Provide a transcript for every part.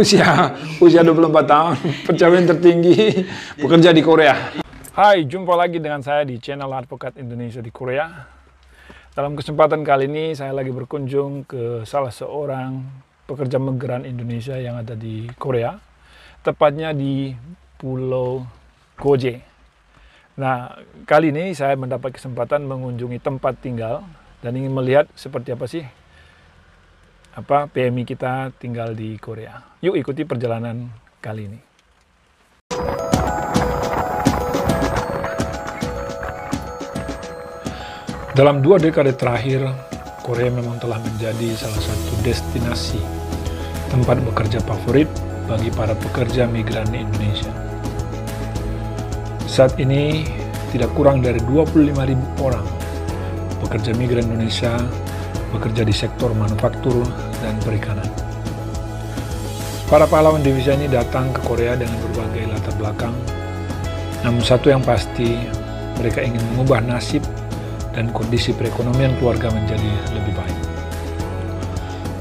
Usia 24 tahun, pencapaian tertinggi, bekerja di Korea. Hai, jumpa lagi dengan saya di channel Advokat Indonesia di Korea. Dalam kesempatan kali ini, saya lagi berkunjung ke salah seorang pekerja migran Indonesia yang ada di Korea, tepatnya di Pulau Goje. Nah, kali ini saya mendapat kesempatan mengunjungi tempat tinggal dan ingin melihat seperti apa sih PMI kita tinggal di Korea. Yuk ikuti perjalanan kali ini. Dalam 2 dekade terakhir, Korea memang telah menjadi salah satu destinasi tempat bekerja favorit bagi para pekerja migran Indonesia. Saat ini, tidak kurang dari 25.000 orang pekerja migran Indonesia bekerja di sektor manufaktur dan perikanan. Para pahlawan divisa ini datang ke Korea dengan berbagai latar belakang, namun satu yang pasti, mereka ingin mengubah nasib dan kondisi perekonomian keluarga menjadi lebih baik.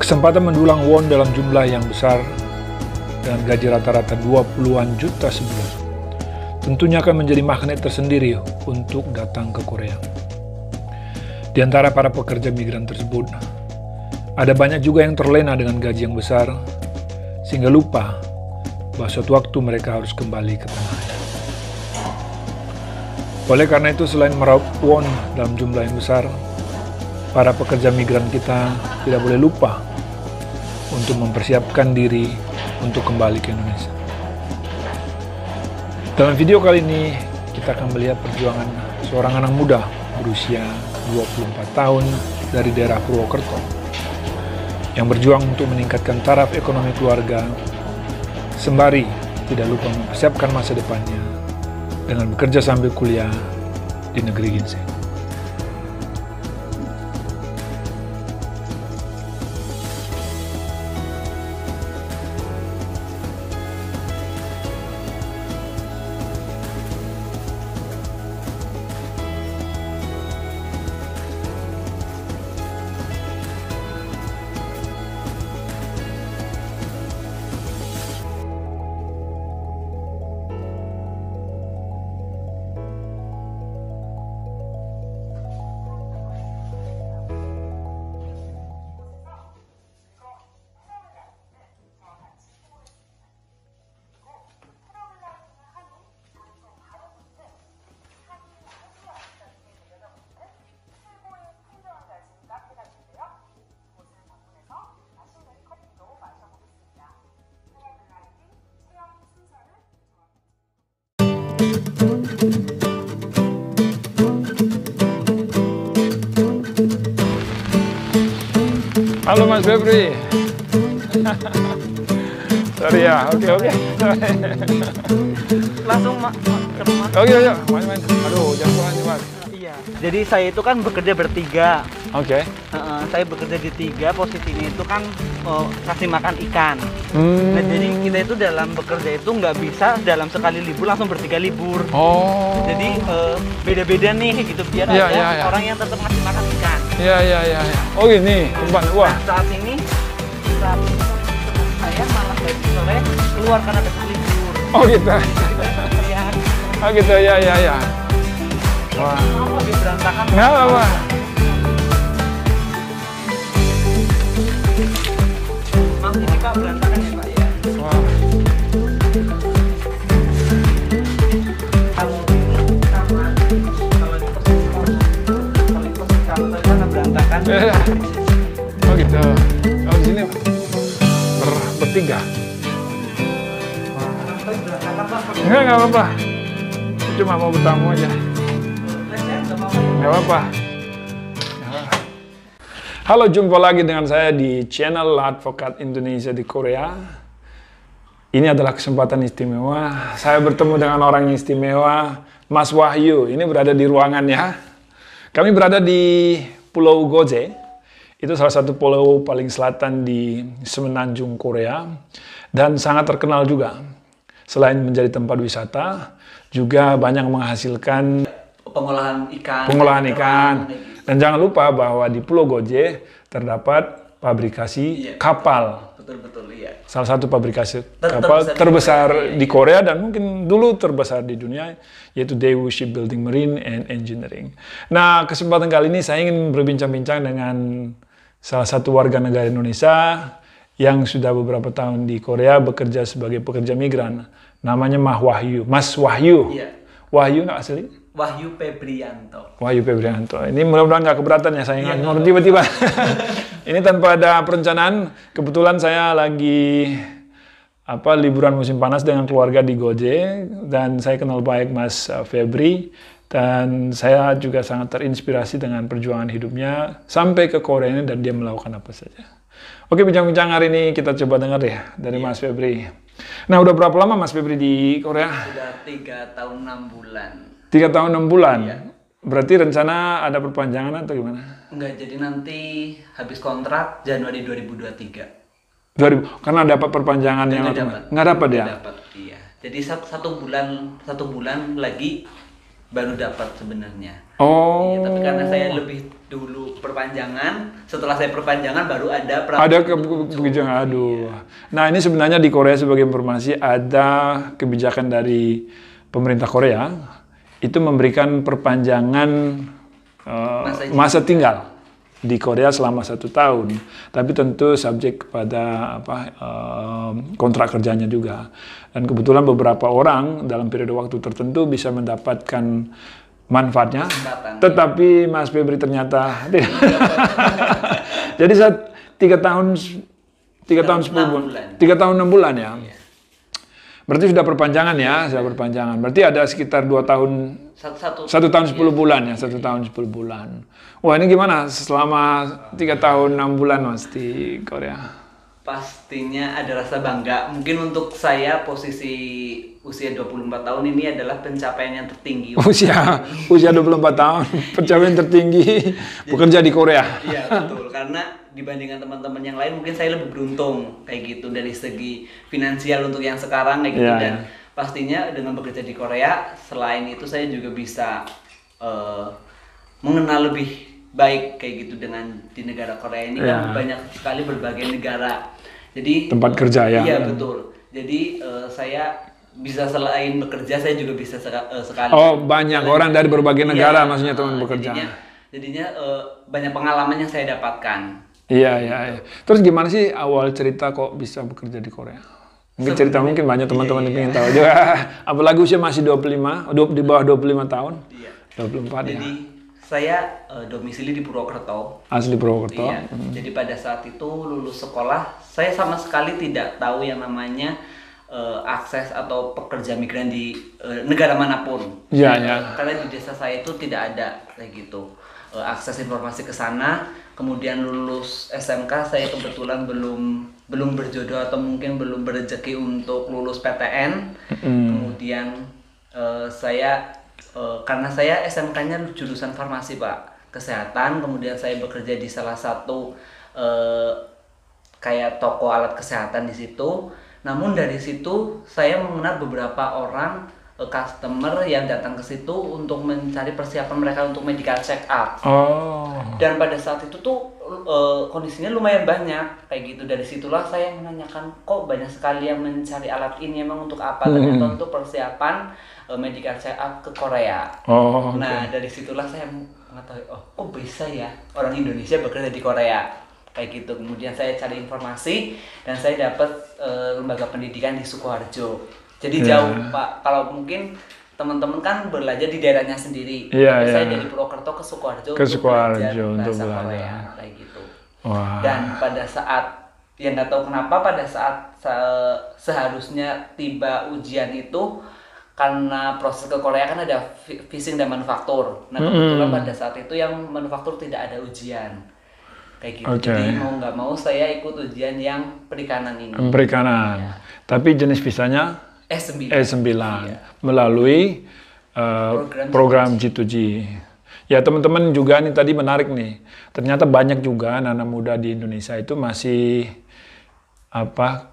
Kesempatan mendulang won dalam jumlah yang besar dengan gaji rata-rata 20-an juta sebulan tentunya akan menjadi magnet tersendiri untuk datang ke Korea. Di antara para pekerja migran tersebut, ada banyak juga yang terlena dengan gaji yang besar, sehingga lupa bahwa suatu waktu mereka harus kembali ke tanah air. Oleh karena itu, selain meraup won dalam jumlah yang besar, para pekerja migran kita tidak boleh lupa untuk mempersiapkan diri untuk kembali ke Indonesia. Dalam video kali ini, kita akan melihat perjuangan seorang anak muda berusia 24 tahun dari daerah Purwokerto yang berjuang untuk meningkatkan taraf ekonomi keluarga sembari tidak lupa mempersiapkan masa depannya dengan bekerja sambil kuliah di negeri ginseng. Halo Mas Febri. Sorry ya, oke. Langsung ke rumah. Oke, main. Aduh, jangan pulang nih Mas. Iya. Jadi saya itu kan bekerja bertiga. Oke. Saya bekerja di 3, posisinya itu kan kasih makan ikan. Nah, jadi kita itu dalam bekerja itu nggak bisa dalam sekali libur langsung bertiga libur. Oh. Jadi beda-beda nih gitu biar ada orang yang tetap ngasih makan ikan. Iya. Oh gini, umpan. Wah. Nah, saat ini saya malah dari sore keluar karena besok libur. Oh gitu. Iya. Oh gitu, ya. Wah. Lebih berantakan. Nggak apa-apa. Mas ini Pak berantakan ya Pak ya. Wah. Kalau tadi mana berantakan. Ya. Oh gitu. Kalau di sini bertiga. Nggak apa-apa. Cuma mau bertamu aja. Nggak apa-apa. Halo, jumpa lagi dengan saya di channel Advokat Indonesia di Korea. Ini adalah kesempatan istimewa. Saya bertemu dengan orang yang istimewa, Mas Wahyu. Ini berada di ruangannya. Kami berada di Pulau Goje. Itu salah satu pulau paling selatan di Semenanjung Korea. Dan sangat terkenal juga. selain menjadi tempat wisata, juga banyak menghasilkan pengolahan ikan. Dan jangan lupa bahwa di Pulau Goje terdapat pabrikasi kapal. Betul, iya. Salah satu pabrikasi kapal terbesar di Korea dan mungkin dulu terbesar di dunia, yaitu Daewoo Shipbuilding Marine and Engineering. Nah, kesempatan kali ini saya ingin berbincang-bincang dengan salah satu warga negara Indonesia yang sudah beberapa tahun di Korea bekerja sebagai pekerja migran. Namanya Mas Wahyu. Iya. Wahyu nggak asli? Wahyu Febrianto. Wahyu Febrianto. Ini mudah-mudahan nggak keberatan ya, saya ingat tiba-tiba. Ini tanpa ada perencanaan. Kebetulan saya lagi liburan musim panas dengan keluarga di Goje dan saya kenal baik Mas Febri dan saya juga sangat terinspirasi dengan perjuangan hidupnya sampai ke Korea ini dan dia melakukan apa saja. Oke, bincang-bincang hari ini kita coba dengar ya dari Mas Febri. Nah, udah berapa lama Mas Febri di Korea? Sudah 3 tahun 6 bulan. 3 tahun 6 bulan? Iya. Berarti rencana ada perpanjangan atau gimana? Enggak, jadi nanti habis kontrak Januari 2023. Karena dapat perpanjangan yang nggak dapat ya? Nggak dapat, iya. Jadi satu bulan lagi baru dapat sebenarnya. Oh. Iya, tapi karena saya lebih dulu perpanjangan, setelah saya perpanjangan baru ada kebijakan. Aduh. Nah, ini sebenarnya di Korea sebagai informasi ada kebijakan dari pemerintah Korea itu memberikan perpanjangan masa tinggal di Korea selama 1 tahun, tapi tentu subjek kepada kontrak kerjanya juga. Dan kebetulan beberapa orang dalam periode waktu tertentu bisa mendapatkan manfaatnya, tetapi Mas Febri ternyata tidak. Jadi 3 tahun 6 bulan ya. Berarti sudah perpanjangan ya, sudah perpanjangan. Berarti ada sekitar 2 tahun, 1 tahun 10 bulan ya, 1 tahun 10 bulan. Wah, ini gimana selama 3 tahun 6 bulan Mas di Korea? Pastinya ada rasa bangga. Mungkin untuk saya posisi usia 24 tahun ini adalah pencapaian yang tertinggi. Usia 24 tahun, pencapaian tertinggi bekerja di Korea. Iya, betul. Karena dibandingkan teman-teman yang lain mungkin saya lebih beruntung kayak gitu dari segi finansial untuk yang sekarang kayak gitu. Dan pastinya dengan bekerja di Korea, selain itu saya juga bisa mengenal lebih baik kayak gitu dengan di negara Korea ini kan banyak sekali berbagai negara. Jadi tempat kerja ya. Iya, betul. Jadi saya bisa selain bekerja saya juga bisa sekali. Oh, banyak orang dari berbagai negara maksudnya teman bekerja. Jadinya banyak pengalaman yang saya dapatkan. Iya. Terus gimana sih awal cerita kok bisa bekerja di Korea? Mungkin cerita mungkin banyak teman-teman yang ingin tahu juga. Apalagi usia masih 25, di bawah 25 tahun. Iya. 24 Jadi saya domisili di Purwokerto. Asli Purwokerto. Iya. Jadi pada saat itu lulus sekolah, saya sama sekali tidak tahu yang namanya akses atau pekerja migran di negara manapun. Iya. Karena di desa saya itu tidak ada kayak gitu. Akses informasi ke sana. Kemudian lulus SMK saya kebetulan belum berjodoh atau mungkin belum berrezeki untuk lulus PTN. Kemudian saya karena saya SMK-nya jurusan farmasi Pak, kesehatan. Kemudian saya bekerja di salah satu kayak toko alat kesehatan di situ. Namun dari situ saya mengenal beberapa orang customer yang datang ke situ untuk mencari persiapan mereka untuk medical check up. Dan pada saat itu tuh kondisinya lumayan banyak kayak gitu. Dari situlah saya menanyakan, kok banyak sekali yang mencari alat ini emang untuk apa? Ternyata untuk persiapan medical check up ke Korea. Nah, dari situlah saya mengetahui, kok bisa ya orang Indonesia bekerja di Korea kayak gitu. Kemudian saya cari informasi dan saya dapat lembaga pendidikan di Sukoharjo. Jadi jauh Pak, kalau mungkin teman-teman kan belajar di daerahnya sendiri. Saya dari Purwokerto ke Sukoharjo untuk belajar bahasa Korea kayak gitu. Dan pada saat, yang nggak tahu kenapa pada saat seharusnya tiba ujian itu, karena proses ke Korea kan ada fishing dan manufaktur. Nah kebetulan pada saat itu yang manufaktur tidak ada ujian kayak gitu. Jadi mau nggak mau saya ikut ujian yang perikanan ini. Perikanan. Tapi jenis visanya S9 melalui program G2G. Ya teman-teman juga nih tadi menarik nih. Ternyata banyak juga anak-anak muda di Indonesia itu masih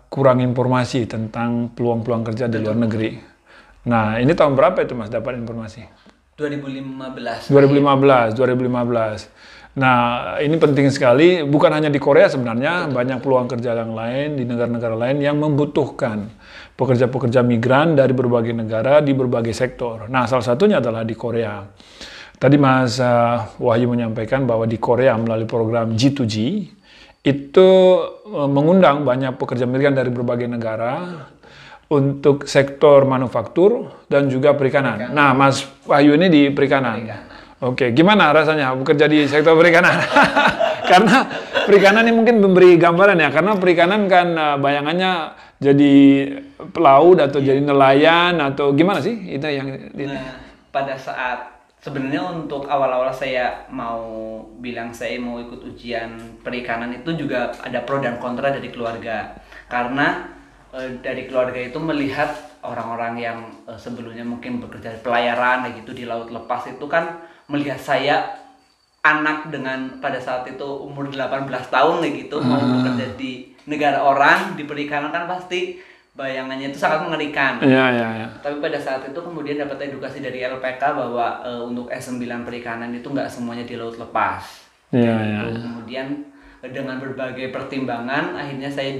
kurang informasi tentang peluang-peluang kerja di luar negeri. Nah, ini tahun berapa itu Mas dapat informasi? 2015. 2015. Nah, ini penting sekali, bukan hanya di Korea sebenarnya, banyak peluang kerja yang lain di negara-negara lain yang membutuhkan pekerja-pekerja migran dari berbagai negara di berbagai sektor. Nah, salah satunya adalah di Korea. Tadi Mas Wahyu menyampaikan bahwa di Korea melalui program G2G itu mengundang banyak pekerja migran dari berbagai negara untuk sektor manufaktur dan juga perikanan. Nah, Mas Wahyu ini di perikanan. Oke, gimana rasanya bekerja di sektor perikanan? Karena perikanan ini mungkin memberi gambaran ya, karena perikanan kan bayangannya jadi pelaut atau jadi nelayan atau gimana sih itu yang? Nah, pada saat sebenarnya untuk awal-awal saya mau bilang saya mau ikut ujian perikanan itu juga ada pro dan kontra dari keluarga, karena dari keluarga itu melihat orang-orang yang sebelumnya mungkin bekerja di pelayaran kayak gitu di laut lepas itu kan melihat saya anak dengan pada saat itu umur 18 tahun kayak gitu mau bekerja di negara orang di perikanan kan pasti bayangannya itu sangat mengerikan. Iya. Tapi pada saat itu kemudian dapat edukasi dari LPK bahwa untuk S9 perikanan itu nggak semuanya di laut lepas. Iya. Kemudian dengan berbagai pertimbangan akhirnya saya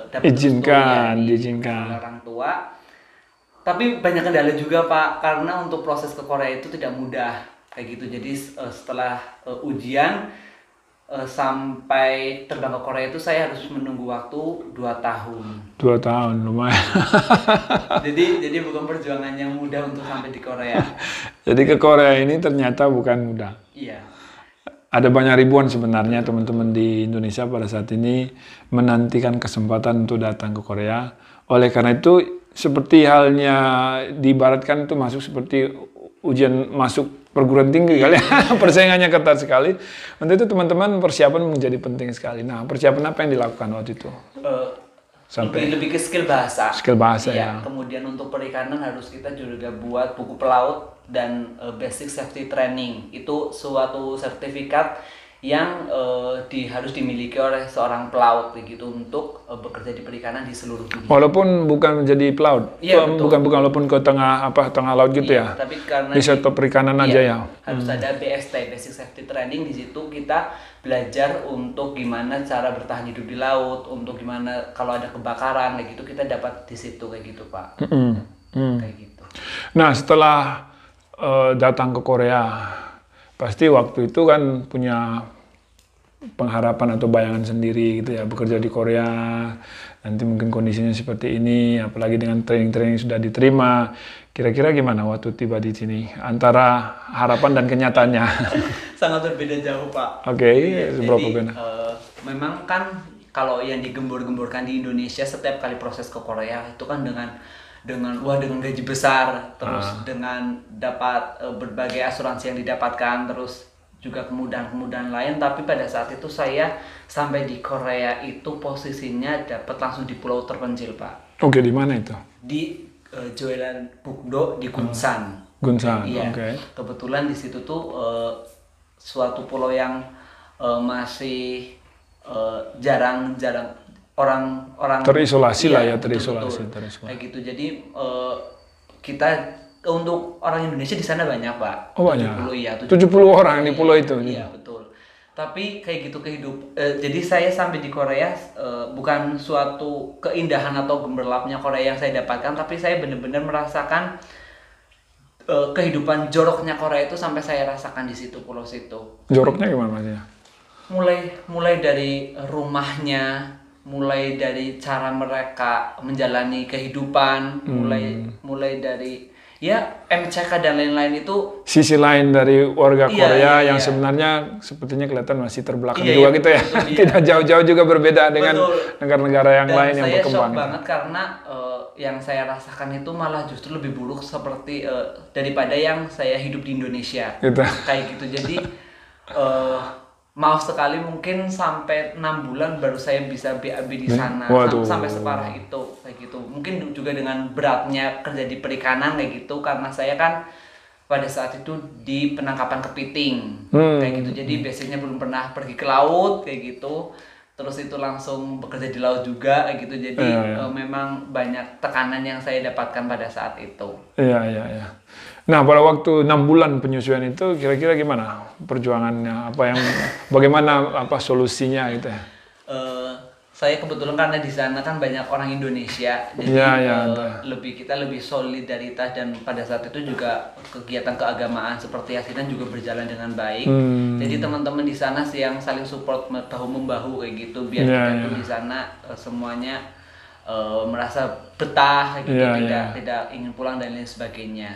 dapat diizinkan orang tua. Tapi banyak kendala juga Pak, karena untuk proses ke Korea itu tidak mudah kayak gitu. Jadi setelah ujian sampai terbang ke Korea itu saya harus menunggu waktu 2 tahun. 2 tahun lumayan. jadi bukan perjuangan yang mudah untuk sampai di Korea. Jadi ke Korea ini ternyata bukan mudah. Iya. Ada banyak ribuan sebenarnya teman-teman di Indonesia pada saat ini menantikan kesempatan untuk datang ke Korea. Oleh karena itu, seperti halnya diibaratkan itu masuk seperti ujian masuk perguruan tinggi kali ya. Persaingannya ketat sekali. Untuk itu teman-teman persiapan menjadi penting sekali. Nah, persiapan apa yang dilakukan waktu itu? Lebih ke skill bahasa. Skill bahasa ya. Kemudian untuk perikanan harus kita juga buat buku pelaut dan basic safety training. Itu suatu sertifikat yang harus dimiliki oleh seorang pelaut begitu untuk bekerja di perikanan di seluruh dunia. Walaupun bukan menjadi pelaut, bukan walaupun ke tengah laut gitu ya. Tapi karena di sektor perikanan aja ya. Harus ada BST, basic safety training. Di situ kita belajar untuk gimana cara bertahan hidup di laut, untuk gimana kalau ada kebakaran kayak gitu kita dapat di situ kayak gitu Pak. Kayak gitu. Nah setelah datang ke Korea, pasti waktu itu kan punya pengharapan atau bayangan sendiri gitu ya, bekerja di Korea, nanti mungkin kondisinya seperti ini, apalagi dengan training-training sudah diterima. Kira-kira gimana waktu tiba di sini, antara harapan dan kenyataannya? Sangat berbeda jauh Pak. Oke, seberapa benar? Memang kan kalau yang digembur-gemburkan di Indonesia setiap kali proses ke Korea itu kan dengan gaji besar, terus dengan dapat berbagai asuransi yang didapatkan, terus juga kemudahan-kemudahan lain. Tapi pada saat itu saya sampai di Korea itu posisinya dapat langsung di pulau terpencil Pak. Oke, di mana itu? Di Jeollanbuk-do di Gunsan. Gunsan, iya. Oke. Kebetulan di situ tuh suatu pulau yang masih jarang orang terisolasi lah ya, terisolasi. Kayak gitu. Jadi kita untuk orang Indonesia di sana banyak Pak. Oh banyak. 70 orang di pulau itu. Iya betul. Tapi kayak gitu jadi saya sampai di Korea bukan suatu keindahan atau gemerlapnya Korea yang saya dapatkan, tapi saya benar-benar merasakan kehidupan joroknya Korea itu sampai saya rasakan di situ, pulau situ. Joroknya gimana maksudnya? Mulai dari rumahnya, mulai dari cara mereka menjalani kehidupan, mulai dari ya MCK dan lain-lain itu sisi lain dari warga Korea yang sebenarnya sepertinya kelihatan masih terbelakang juga gitu ya. Betul, tidak jauh-jauh juga berbeda dengan negara-negara yang lain yang berkembang. Dan saya shock banget karena yang saya rasakan itu malah justru lebih buruk seperti daripada yang saya hidup di Indonesia. Gitu. Kayak gitu. Jadi maaf sekali mungkin sampai 6 bulan baru saya bisa BAB di sana. Sampai separah itu kayak gitu. Mungkin juga dengan beratnya kerja di perikanan kayak gitu, karena saya kan pada saat itu di penangkapan kepiting kayak gitu. Jadi biasanya belum pernah pergi ke laut kayak gitu. terus itu langsung bekerja di laut juga gitu. Jadi memang banyak tekanan yang saya dapatkan pada saat itu. Iya. Nah, pada waktu 6 bulan penyusuan itu kira-kira gimana perjuangannya? Bagaimana solusinya gitu ya? Saya kebetulan karena di sana kan banyak orang Indonesia, jadi kita lebih solidaritas, dan pada saat itu juga kegiatan keagamaan seperti yasinan juga berjalan dengan baik. Jadi teman-teman di sana sih yang saling support bahu membahu kayak gitu, biar kita tuh di sana semuanya merasa betah gitu, tidak ingin pulang dan lain sebagainya.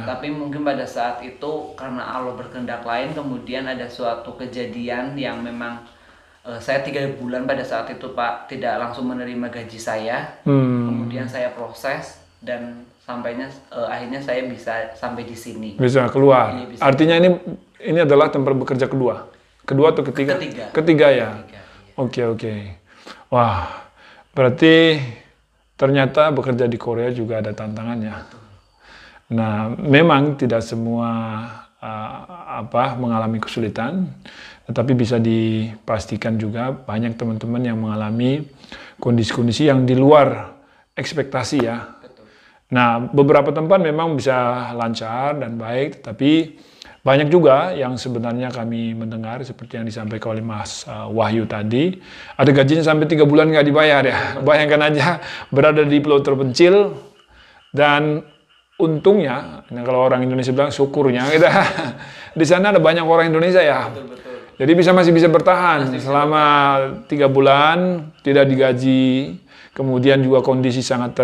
Tapi mungkin pada saat itu karena Allah berkehendak lain, kemudian ada suatu kejadian yang memang saya 3 bulan pada saat itu Pak tidak langsung menerima gaji saya. Kemudian saya proses dan akhirnya saya bisa sampai di sini. Bisa keluar. Artinya ini adalah tempat bekerja kedua atau ketiga? Ketiga ya. Oke. Wah, berarti ternyata bekerja di Korea juga ada tantangannya. Nah, memang tidak semua mengalami kesulitan. Tetapi bisa dipastikan juga banyak teman-teman yang mengalami kondisi-kondisi yang di luar ekspektasi ya. Betul. Nah, beberapa tempat memang bisa lancar dan baik, tetapi banyak juga yang sebenarnya kami mendengar seperti yang disampaikan oleh Mas Wahyu tadi, ada gajinya sampai 3 bulan nggak dibayar ya. Bayangkan aja berada di pulau terpencil dan untungnya, kalau orang Indonesia bilang syukurnya, di sana ada banyak orang Indonesia ya. Betul. Jadi masih bisa bertahan selama 3 bulan, tidak digaji, kemudian juga kondisi sangat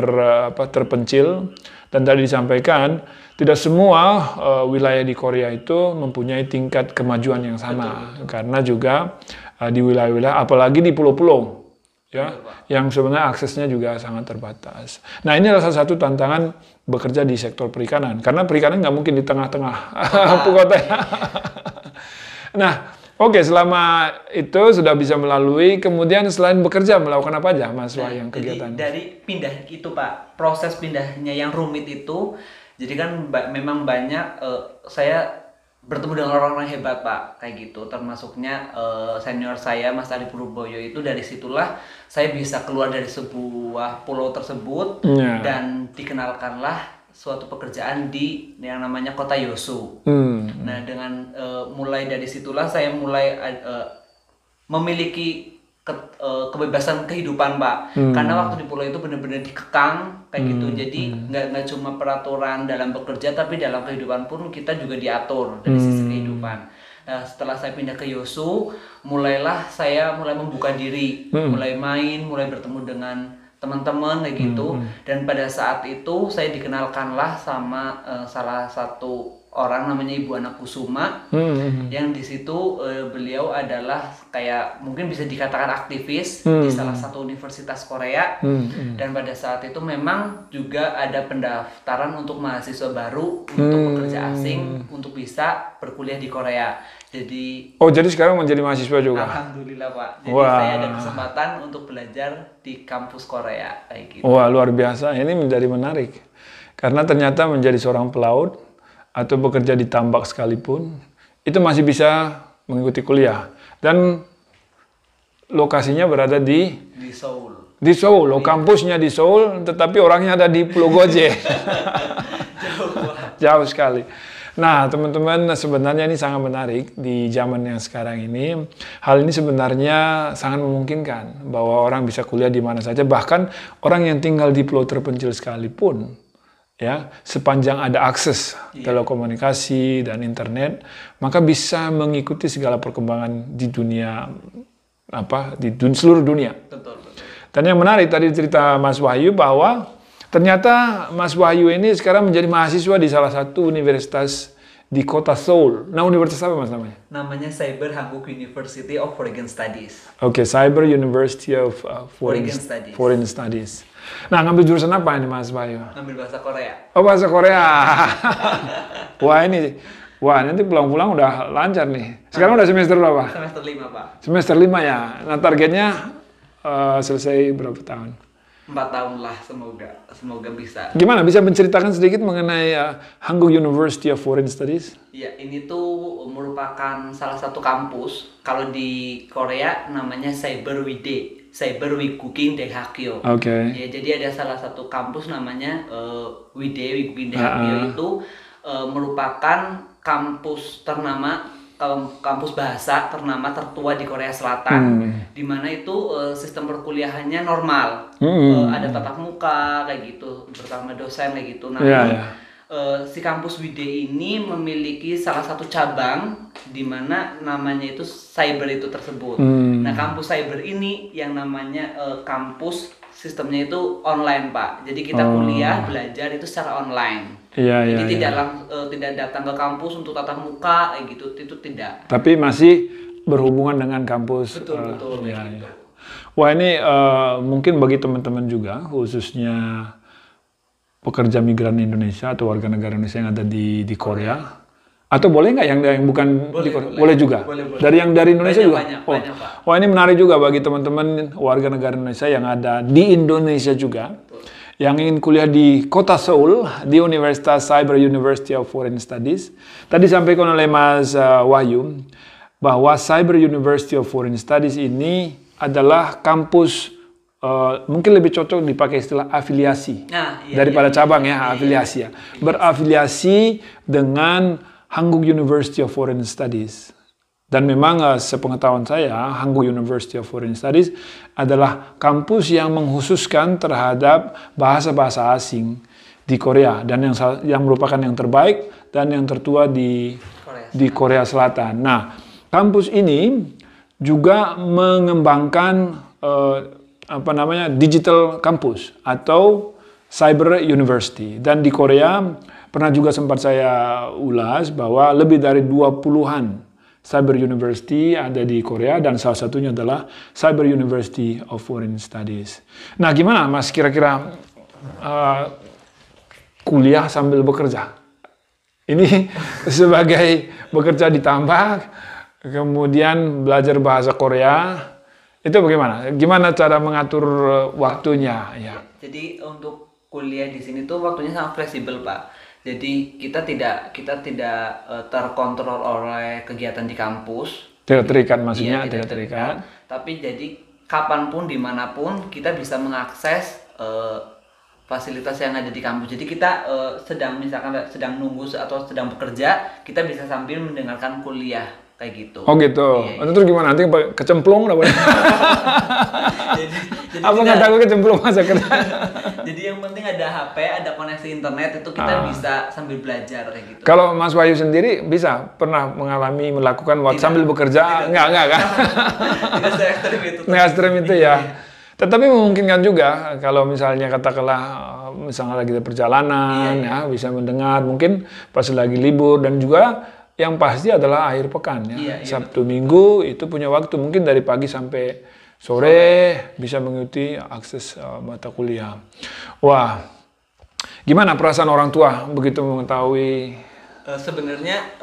terpencil. Dan tadi disampaikan, tidak semua wilayah di Korea itu mempunyai tingkat kemajuan yang sama. Karena juga di wilayah-wilayah, apalagi di pulau-pulau, ya, yang sebenarnya aksesnya juga sangat terbatas. Nah, ini adalah salah satu tantangan bekerja di sektor perikanan. Karena perikanan nggak mungkin di tengah-tengah kotanya. Nah, oke, selama itu sudah bisa melalui, kemudian selain bekerja melakukan apa aja Mas Wah yang kegiatan? Dari pindah itu Pak, proses pindahnya yang rumit itu, jadi kan memang banyak saya bertemu dengan orang-orang hebat Pak, kayak gitu, termasuknya senior saya Mas Adi Purboyo itu. Dari situlah saya bisa keluar dari sebuah pulau tersebut dan dikenalkanlah suatu pekerjaan di yang namanya Kota Yosu. Nah, dengan mulai dari situlah saya mulai memiliki kebebasan kehidupan Pak. Karena waktu di pulau itu benar-benar dikekang kayak gitu. Jadi nggak cuma peraturan dalam bekerja, tapi dalam kehidupan pun kita juga diatur dari sisi kehidupan. Nah, setelah saya pindah ke Yosu, mulailah saya membuka diri, mulai main, mulai bertemu dengan teman-teman kayak gitu. Dan pada saat itu saya dikenalkanlah sama salah satu orang namanya Ibu Anak Kusuma, yang di situ beliau adalah kayak mungkin bisa dikatakan aktivis di salah satu universitas Korea. Dan pada saat itu memang juga ada pendaftaran untuk mahasiswa baru untuk pekerja asing untuk bisa berkuliah di Korea. Jadi sekarang menjadi mahasiswa juga. Alhamdulillah Pak. Jadi saya ada kesempatan untuk belajar di kampus Korea kayak gitu. Wah, luar biasa. Ini menjadi menarik. Karena ternyata menjadi seorang pelaut atau bekerja di tambak sekalipun, itu masih bisa mengikuti kuliah. Dan lokasinya berada di Seoul. Di Seoul, kampusnya di Seoul, tetapi orangnya ada di Pulau Goje. Jauh sekali. Nah, teman-teman, sebenarnya ini sangat menarik di zaman yang sekarang ini. Hal ini sebenarnya sangat memungkinkan bahwa orang bisa kuliah di mana saja. Bahkan orang yang tinggal di pulau terpencil sekalipun, ya, sepanjang ada akses telekomunikasi dan internet, maka bisa mengikuti segala perkembangan di dunia seluruh dunia. Betul. Dan yang menarik tadi cerita Mas Wahyu bahwa ternyata Mas Wahyu ini sekarang menjadi mahasiswa di salah satu universitas di kota Seoul. Nah, universitas apa Mas namanya? Namanya Cyber Hankuk University of Foreign Studies. Oke, Cyber University of Foreign Studies. Nah, ngambil jurusan apa ini Mas Wahyu? Ngambil bahasa Korea. Oh, bahasa Korea. Wah, nanti pulang-pulang udah lancar nih. Sekarang udah semester berapa? Semester 5, Pak. Semester 5 ya. Nah, targetnya selesai berapa tahun? 4 tahun lah, semoga bisa. Gimana, bisa menceritakan sedikit mengenai Hankuk University of Foreign Studies? Ya, ini tuh merupakan salah satu kampus. Kalau di Korea namanya Cyber Wide, Cyber Wigukin Daehakyo. Oke. Ya, jadi ada salah satu kampus namanya Wide Wigukin Daehakyo itu merupakan kampus ternama, kampus bahasa ternama tertua di Korea Selatan, di mana itu sistem perkuliahannya normal, ada tatap muka kayak gitu bersama dosen kayak gitu. Namun si kampus Wide ini memiliki salah satu cabang di mana namanya itu cyber itu tersebut. Nah, kampus cyber ini yang namanya kampus sistemnya itu online, Pak. Jadi kita kuliah belajar itu secara online. Jadi tidak datang ke kampus untuk tatap muka kayak gitu, itu tidak. Tapi masih berhubungan dengan kampus. Betul. Gitu. Wah, ini mungkin bagi teman-teman juga, khususnya pekerja migran Indonesia atau warga negara Indonesia yang ada di Korea. Atau boleh nggak yang bukan di Korea? Boleh juga. Boleh. Dari Indonesia juga. Banyak, Pak. Wah, ini menarik juga bagi teman-teman warga negara Indonesia yang ada di Indonesia juga. Yang ingin kuliah di kota Seoul, di Universitas Cyber University of Foreign Studies. Tadi sampaikan oleh Mas Wahyu, bahwa Cyber University of Foreign Studies ini adalah kampus, mungkin lebih cocok dipakai istilah afiliasi, daripada cabang ya, afiliasi ya. Berafiliasi dengan Hankuk University of Foreign Studies. Dan memang sepengetahuan saya, Hankuk University of Foreign Studies adalah kampus yang mengkhususkan terhadap bahasa-bahasa asing di Korea, dan yang merupakan yang terbaik dan yang tertua di Korea Selatan. Nah, kampus ini juga mengembangkan digital campus atau cyber university. Dan di Korea pernah juga sempat saya ulas bahwa lebih dari 20-an Cyber University ada di Korea, dan salah satunya adalah Cyber University of Foreign Studies. Nah, gimana Mas kira-kira kuliah sambil bekerja? Ini sebagai bekerja di tambak, kemudian belajar bahasa Korea, itu bagaimana? Gimana cara mengatur waktunya? Ya. Jadi untuk kuliah di sini tuh waktunya sangat fleksibel, Pak. Jadi kita tidak terkontrol oleh kegiatan di kampus. Tidak terikat maksudnya, tidak terikat. Tapi jadi kapanpun, dimanapun kita bisa mengakses fasilitas yang ada di kampus. Jadi kita sedang nunggu atau sedang bekerja, kita bisa sambil mendengarkan kuliah kayak gitu. Oh gitu. Iya. Terus gimana? Nanti kecemplung apa? jadi apa nggak takut kecemplung masa kerja? Jadi yang penting ada HP, ada koneksi internet, itu kita bisa sambil belajar kayak gitu. Kalau Mas Wahyu sendiri pernah melakukan sambil bekerja? Enggak kan? Tidak se-ekstrem itu. Nggak ekstrem itu ya. Tetapi memungkinkan juga kalau misalnya katakanlah misalnya lagi perjalanan ya, bisa mendengar mungkin pas lagi libur, dan juga yang pasti adalah akhir pekan ya. Sabtu Minggu itu punya waktu mungkin dari pagi sampai sore bisa mengikuti akses mata kuliah. Wah, gimana perasaan orang tua begitu mengetahui? Sebenarnya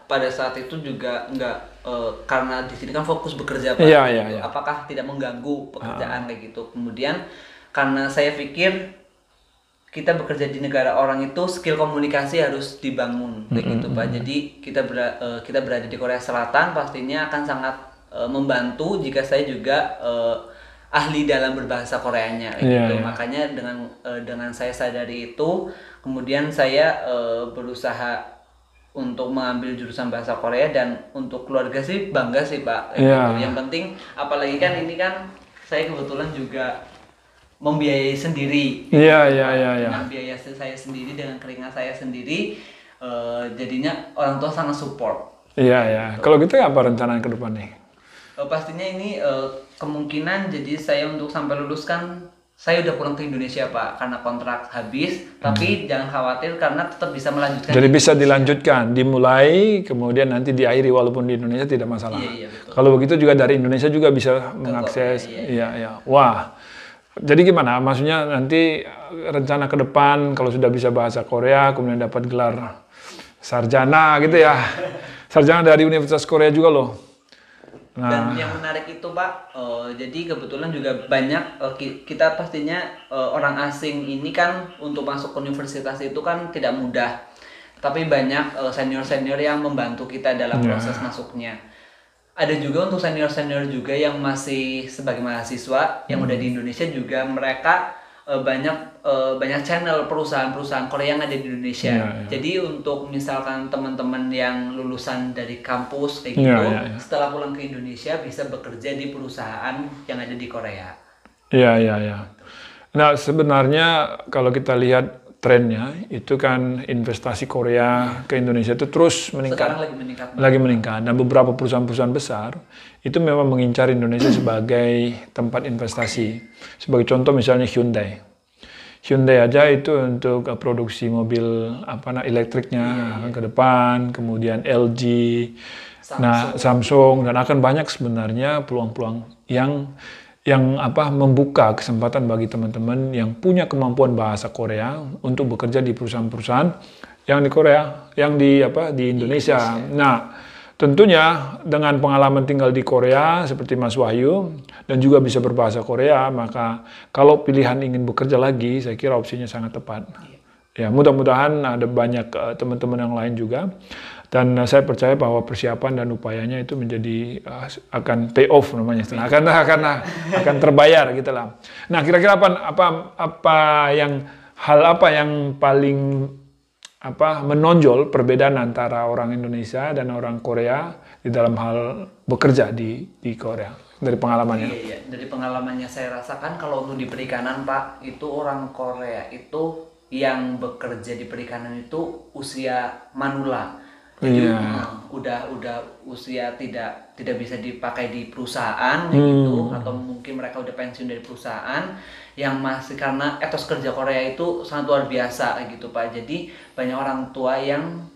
pada saat itu juga enggak, karena di sini kan fokus bekerja, Pak. Iya. Apakah tidak mengganggu pekerjaan kayak gitu. Kemudian karena saya pikir kita bekerja di negara orang itu skill komunikasi harus dibangun kayak gitu, Pak. Jadi kita berada di Korea Selatan pastinya akan sangat membantu jika saya juga ahli dalam berbahasa Koreanya gitu. Makanya dengan saya sadari itu, kemudian saya berusaha untuk mengambil jurusan bahasa Korea, dan untuk keluarga sih bangga sih, Pak. Gitu. Yang penting apalagi kan ini kan saya kebetulan juga membiayai sendiri. Iya. Dengan biaya saya sendiri, dengan keringat saya sendiri, jadinya orang tua sangat support. Iya. Kalau gitu apa rencana ke depan nih? Pastinya ini kemungkinan jadi saya untuk sampai lulus kan saya udah pulang ke Indonesia, Pak, karena kontrak habis. Tapi jangan khawatir karena tetap bisa melanjutkan. Jadi bisa dilanjutkan, dimulai kemudian nanti diakhiri walaupun di Indonesia tidak masalah. Iya, betul. Kalau begitu juga dari Indonesia juga bisa mengakses. Iya. Wah. Jadi gimana? Maksudnya nanti rencana ke depan kalau sudah bisa bahasa Korea, kemudian dapat gelar sarjana gitu ya. Sarjana dari Universitas Korea juga loh. Dan yang menarik itu Pak, jadi kebetulan juga banyak kita pastinya orang asing ini kan untuk masuk ke universitas itu kan tidak mudah. Tapi banyak senior-senior yang membantu kita dalam proses masuknya. Ada juga untuk senior-senior juga yang masih sebagai mahasiswa yang udah di Indonesia juga mereka banyak channel perusahaan-perusahaan Korea yang ada di Indonesia. Jadi untuk misalkan teman-teman yang lulusan dari kampus kayak gitu, setelah pulang ke Indonesia bisa bekerja di perusahaan yang ada di Korea. Iya. Nah sebenarnya kalau kita lihat trennya itu kan investasi Korea ke Indonesia itu terus meningkat. Sekarang lagi meningkat. Dan beberapa perusahaan-perusahaan besar itu memang mengincar Indonesia sebagai tempat investasi. Sebagai contoh misalnya Hyundai. Hyundai aja itu untuk produksi mobil elektriknya ke depan, kemudian LG, Samsung dan akan banyak sebenarnya peluang-peluang yang membuka kesempatan bagi teman-teman yang punya kemampuan bahasa Korea untuk bekerja di perusahaan-perusahaan yang di Korea, yang di Indonesia. Nah, tentunya dengan pengalaman tinggal di Korea seperti Mas Wahyu dan juga bisa berbahasa Korea, maka kalau pilihan ingin bekerja lagi, saya kira opsinya sangat tepat. Ya, mudah-mudahan ada banyak teman-teman yang lain juga. Dan saya percaya bahwa persiapan dan upayanya itu menjadi akan pay off namanya, akan terbayar gitu lah. Nah, kira-kira hal apa yang paling menonjol perbedaan antara orang Indonesia dan orang Korea di dalam hal bekerja di Korea dari pengalamannya? Iya, dari pengalamannya saya rasakan kalau untuk di perikanan Pak, itu orang Korea itu yang bekerja di perikanan itu usia manula. Jadi udah usia tidak bisa dipakai di perusahaan gitu, atau mungkin mereka udah pensiun dari perusahaan yang masih, karena etos kerja Korea itu sangat luar biasa gitu Pak. Jadi banyak orang tua yang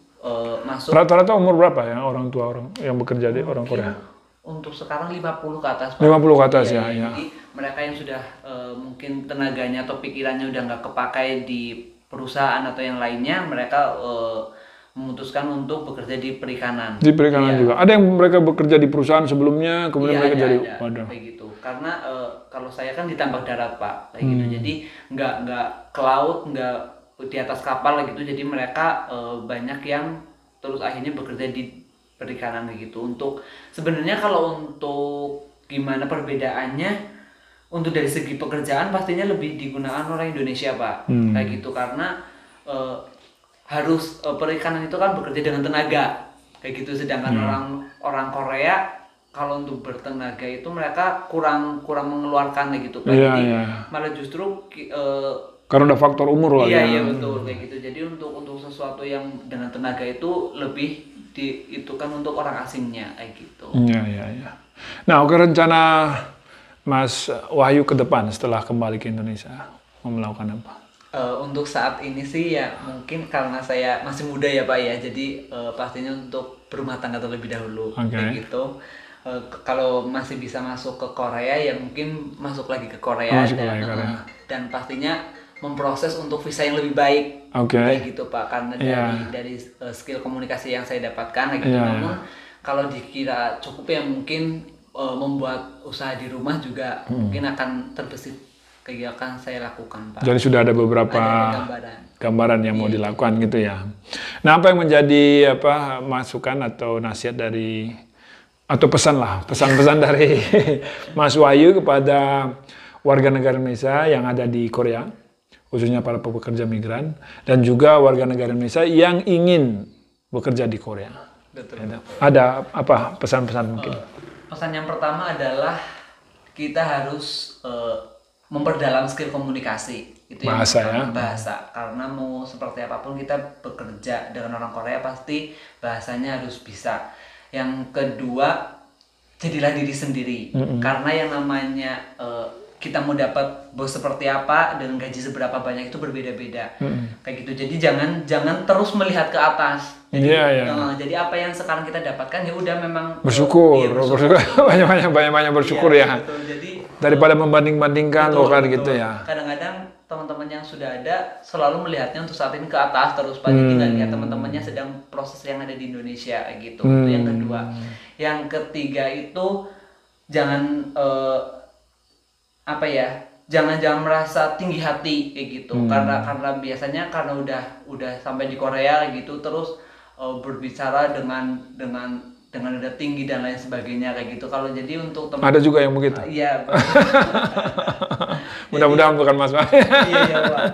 masuk. Rata-rata umur berapa ya orang tua yang bekerja di orang Korea? Untuk sekarang 50 ke atas Pak. 50 ke atas ya. Jadi mereka yang sudah mungkin tenaganya atau pikirannya udah nggak kepakai di perusahaan atau yang lainnya, mereka memutuskan untuk bekerja di perikanan. Di perikanan juga. Ada yang mereka bekerja di perusahaan sebelumnya, kemudian mereka jadi kayak gitu. Karena kalau saya kan di tambak darat Pak, kayak gitu. Jadi nggak ke laut, nggak di atas kapal gitu. Jadi mereka banyak yang terus akhirnya bekerja di perikanan kayak gitu. Untuk sebenarnya kalau untuk gimana perbedaannya, untuk dari segi pekerjaan pastinya lebih digunakan orang Indonesia Pak, kayak gitu, karena harus perikanan itu kan bekerja dengan tenaga kayak gitu, sedangkan orang Korea kalau untuk bertenaga itu mereka kurang mengeluarkan kayak gitu Pak. Jadi malah justru karena ada faktor umur lah. Iya betul kayak gitu. Jadi untuk sesuatu yang dengan tenaga itu lebih itu kan untuk orang asingnya kayak gitu. Iya. Nah, oke, rencana Mas Wahyu ke depan setelah kembali ke Indonesia mau melakukan apa? Untuk saat ini sih ya mungkin karena saya masih muda ya Pak ya, jadi pastinya untuk berumah tangga terlebih dahulu kayak gitu. Kalau masih bisa masuk ke Korea ya mungkin masuk lagi ke Korea, dan pastinya memproses untuk visa yang lebih baik kayak gitu Pak, karena dari skill komunikasi yang saya dapatkan gitu. Namun kalau dikira cukup ya mungkin membuat usaha di rumah juga mungkin akan terbesit kayak akan saya lakukan Pak. Jadi sudah ada beberapa gambaran yang mau dilakukan gitu ya. Nah, apa yang menjadi masukan atau nasihat dari atau pesan-pesan dari Mas Wahyu kepada warga negara Indonesia yang ada di Korea, khususnya para pekerja migran dan juga warga negara Indonesia yang ingin bekerja di Korea? Betul. Ada apa pesan-pesan mungkin? Pesan yang pertama adalah kita harus memperdalam skill komunikasi itu bahasa, karena mau seperti apapun kita bekerja dengan orang Korea pasti bahasanya harus bisa. Yang kedua, jadilah diri sendiri, karena yang namanya kita mau dapat bos seperti apa dan gaji seberapa banyak itu berbeda-beda kayak gitu. Jadi jangan terus melihat ke atas. Jadi apa yang sekarang kita dapatkan ya udah memang bersyukur. banyak bersyukur ya. Betul. Jadi daripada membanding-bandingkan gitu ya. Kadang-kadang teman-teman yang sudah ada selalu melihatnya untuk saat ini ke atas terus Pak. Jadi nggak lihat teman-temannya sedang proses yang ada di Indonesia gitu. Itu yang kedua. Yang ketiga itu jangan jangan merasa tinggi hati kayak gitu. Karena biasanya karena udah sampai di Korea kayak gitu terus berbicara dengan nada tinggi dan lain sebagainya kayak gitu. Kalau jadi untuk teman ada juga yang begitu. Iya. Mudah-mudahan bukan Mas Pak. Iya Pak.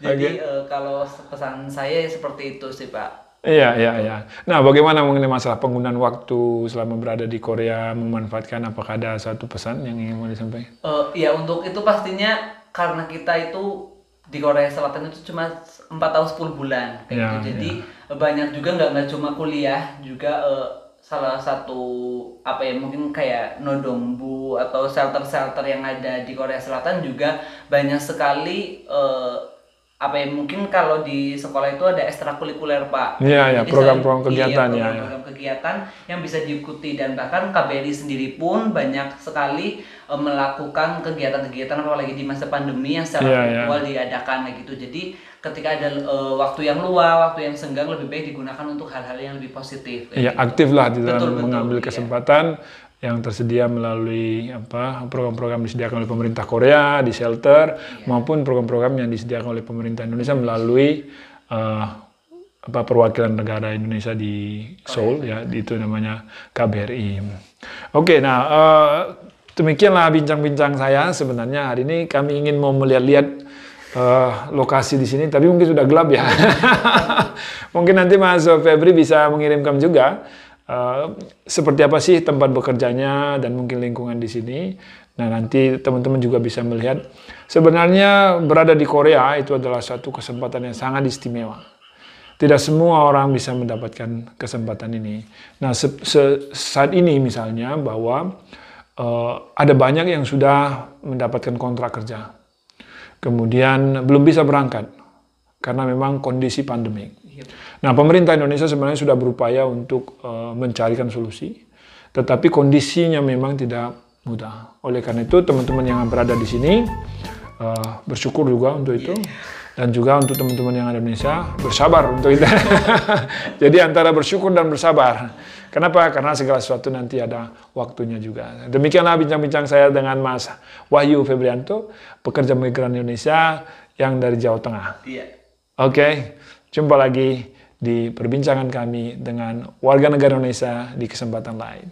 Jadi kalau pesan saya seperti itu sih Pak. Iya. Nah, bagaimana mengenai masalah penggunaan waktu selama berada di Korea, memanfaatkan, apakah ada satu pesan yang ingin mau disampaikan? Ya untuk itu pastinya karena kita itu di Korea Selatan itu cuma 4 tahun 10 bulan kayak gitu. Jadi banyak juga nggak cuma kuliah, juga salah satu mungkin kayak Nodongbu atau shelter-shelter yang ada di Korea Selatan juga banyak sekali mungkin kalau di sekolah itu ada ekstrakurikuler Pak. Iya, program-program kegiatan program kegiatan yang bisa diikuti dan bahkan KBRI sendiri pun banyak sekali melakukan kegiatan-kegiatan apalagi di masa pandemi yang secara virtual diadakan kayak gitu. Jadi ketika ada waktu yang luang, waktu yang senggang lebih baik digunakan untuk hal-hal yang lebih positif. Iya, gitu. Aktiflah di dalam mengambil kesempatan yang tersedia melalui program-program disediakan oleh pemerintah Korea di shelter maupun program-program yang disediakan oleh pemerintah Indonesia melalui perwakilan negara Indonesia di Seoul itu namanya KBRI. Oke, nah demikianlah bincang-bincang saya. Sebenarnya hari ini kami ingin mau melihat lokasi di sini, tapi mungkin sudah gelap ya. Mungkin nanti Mas Febri bisa mengirimkan juga seperti apa sih tempat bekerjanya dan mungkin lingkungan di sini. Nah, nanti teman-teman juga bisa melihat. Sebenarnya berada di Korea itu adalah suatu kesempatan yang sangat istimewa. Tidak semua orang bisa mendapatkan kesempatan ini. Nah, saat ini misalnya bahwa ada banyak yang sudah mendapatkan kontrak kerja. Kemudian belum bisa berangkat karena memang kondisi pandemik. Nah, pemerintah Indonesia sebenarnya sudah berupaya untuk mencarikan solusi, tetapi kondisinya memang tidak mudah. Oleh karena itu, teman-teman yang berada di sini bersyukur juga untuk itu, dan juga untuk teman-teman yang ada di Indonesia bersabar untuk itu. Jadi antara bersyukur dan bersabar. Kenapa? Karena segala sesuatu nanti ada waktunya juga. Demikianlah bincang-bincang saya dengan Mas Wahyu Febrianto, pekerja migran Indonesia yang dari Jawa Tengah. Oke, jumpa lagi di perbincangan kami dengan warga negara Indonesia di kesempatan lain.